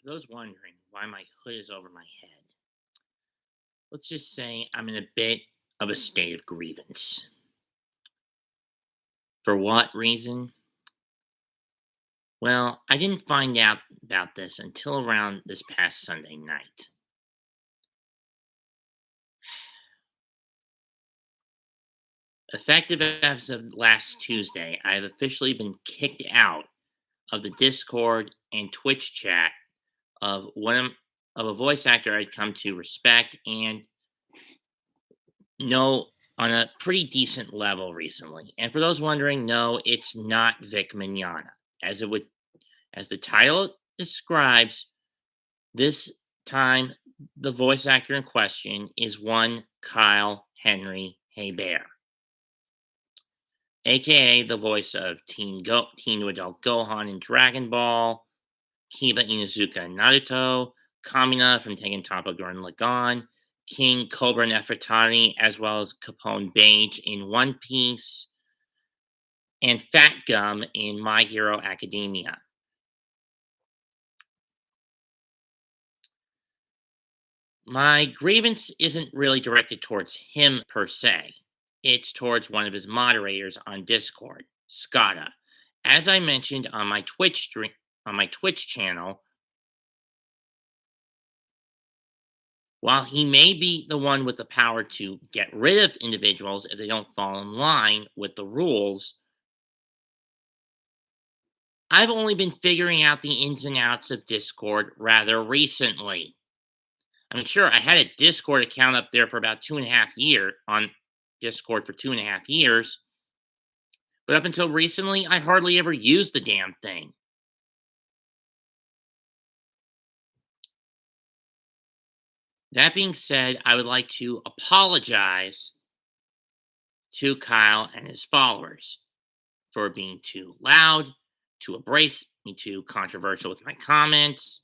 For those wondering why my hood is over my head, let's just say I'm in a bit of a state of grievance. For what reason? Well, I didn't find out about this until around this past Sunday night. Effective as of last Tuesday, I have officially been kicked out of the Discord and Twitch chat of of a voice actor I'd come to respect and know on a pretty decent level recently. And for those wondering, no, it's not Vic Mignogna. As the title describes, this time the voice actor in question is one Kyle Henry Hebert, aka the voice of Teen to Adult Gohan in Dragon Ball, Kiba Inuzuka in Naruto, Kamina from Tengen Toppa Gurren Lagann, King Cobra Nefertari, as well as Capone Beige in One Piece, and Fat Gum in My Hero Academia. My grievance isn't really directed towards him per se. It's towards one of his moderators on Discord, Skada. As I mentioned on my Twitch channel, while he may be the one with the power to get rid of individuals if they don't fall in line with the rules, I've only been figuring out the ins and outs of Discord rather recently. I mean, sure, I had a Discord account up there for about 2.5 years, on Discord for 2.5 years, but up until recently, I hardly ever used the damn thing. That being said, I would like to apologize to Kyle and his followers for being too loud, too abrasive, too controversial with my comments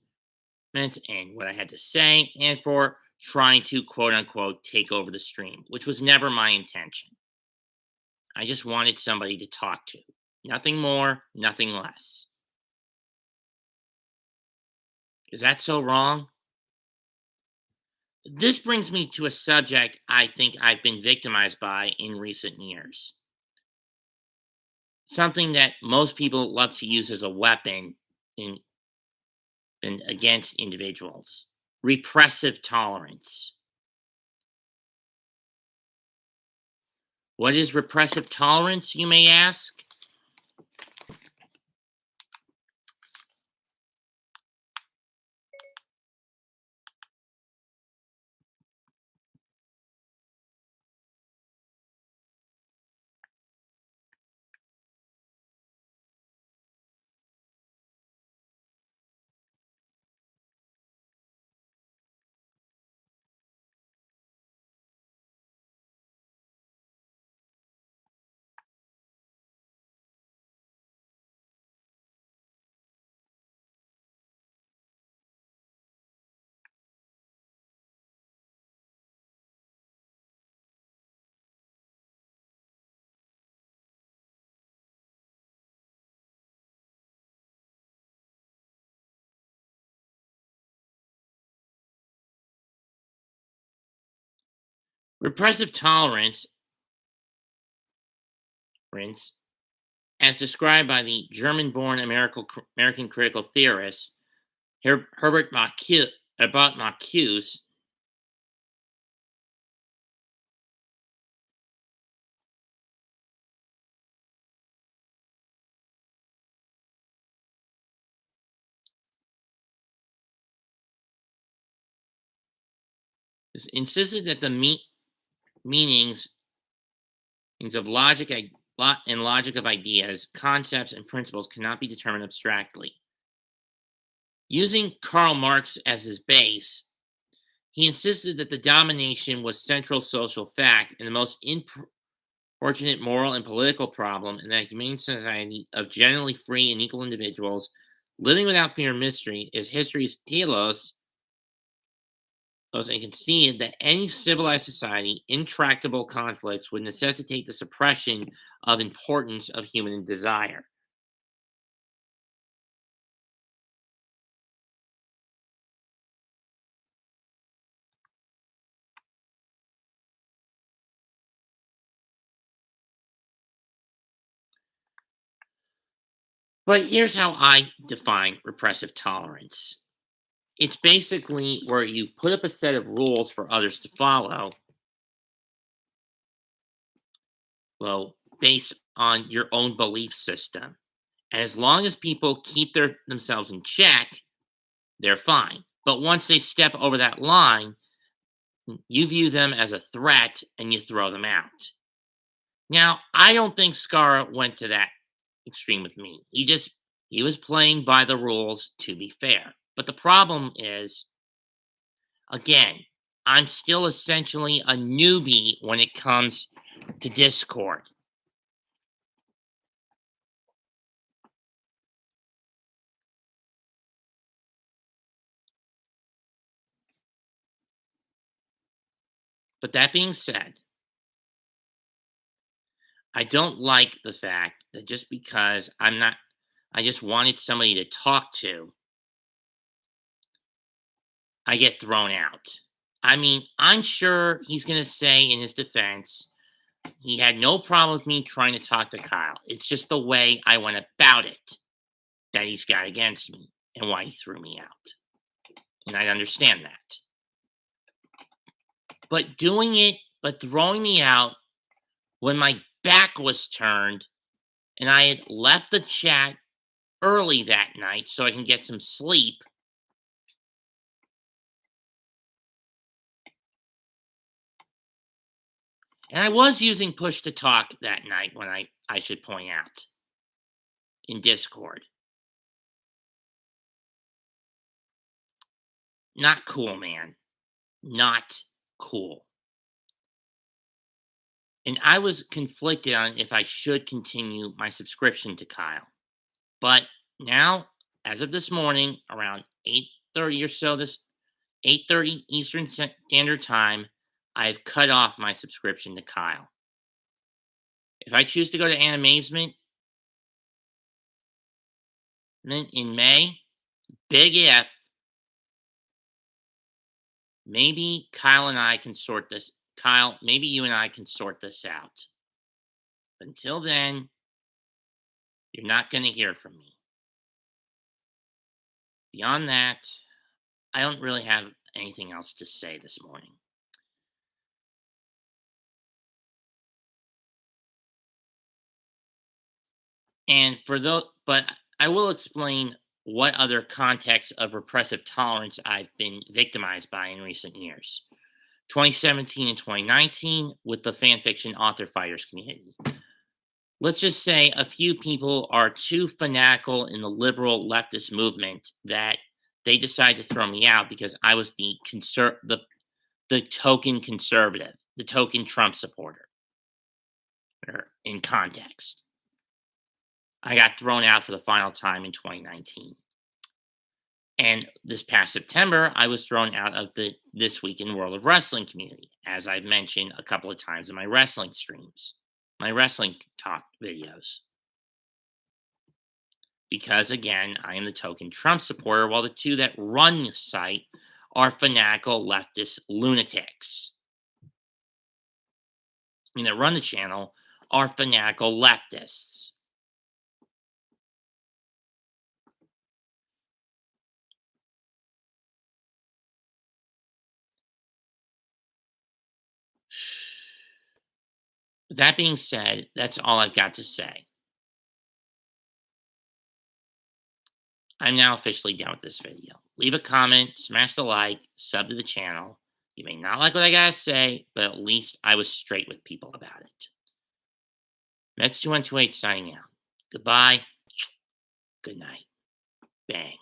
and what I had to say, and for trying to quote unquote take over the stream, which was never my intention. I just wanted somebody to talk to. Nothing more, nothing less. Is that so wrong? This brings me to a subject I think I've been victimized by in recent years. Something that most people love to use as a weapon in against individuals. Repressive tolerance. What is repressive tolerance, you may ask? Repressive tolerance, as described by the German-born American critical theorist Herbert Marcuse, insisted that the meanings of logic of ideas, concepts, and principles cannot be determined abstractly. Using Karl Marx as his base, he insisted that the domination was central social fact and the most unfortunate moral and political problem in that humane society of generally free and equal individuals living without fear and mystery is history's telos, and conceded that any civilized society, intractable conflicts would necessitate the suppression of importance of human desire. But here's how I define repressive tolerance. It's basically where you put up a set of rules for others to follow, well, based on your own belief system. And as long as people keep themselves in check, they're fine. But once they step over that line, you view them as a threat and you throw them out. Now, I don't think Scar went to that extreme with me. He was playing by the rules to be fair. But the problem is, again, I'm still essentially a newbie when it comes to Discord. But that being said, I don't like the fact that just because I just wanted somebody to talk to, I get thrown out. I mean, I'm sure he's going to say in his defense, he had no problem with me trying to talk to Kyle. It's just the way I went about it that he's got against me and why he threw me out. And I understand that. But throwing me out when my back was turned and I had left the chat early that night so I can get some sleep. And I was using push to talk that night when I should point out in Discord. Not cool, man. Not cool. And I was conflicted on if I should continue my subscription to Kyle. But now, as of this morning, around 8:30 or so, this 8:30 Eastern Standard Time, I've cut off my subscription to Kyle. If I choose to go to Animazement in May, big if, maybe Kyle and I can sort this. Kyle, maybe you and I can sort this out. But until then, you're not going to hear from me. Beyond that, I don't really have anything else to say this morning. And for those, but I will explain what other contexts of repressive tolerance I've been victimized by in recent years. 2017 and 2019 with the fanfiction author fighters community. Let's just say a few people are too fanatical in the liberal leftist movement that they decide to throw me out because I was the token conservative, the token Trump supporter. In context, I got thrown out for the final time in 2019. And this past September, I was thrown out of the This Week in World of Wrestling community, as I've mentioned a couple of times in my wrestling streams, my wrestling talk videos. Because again, I am the token Trump supporter, while the two that run the site are fanatical leftist lunatics. I mean, that run the channel are fanatical leftists. That being said, that's all I've got to say. I'm now officially done with this video. Leave a comment, smash the like, sub to the channel. You may not like what I gotta say, but at least I was straight with people about it. Mets2128 signing out. Goodbye. Good night. Bang.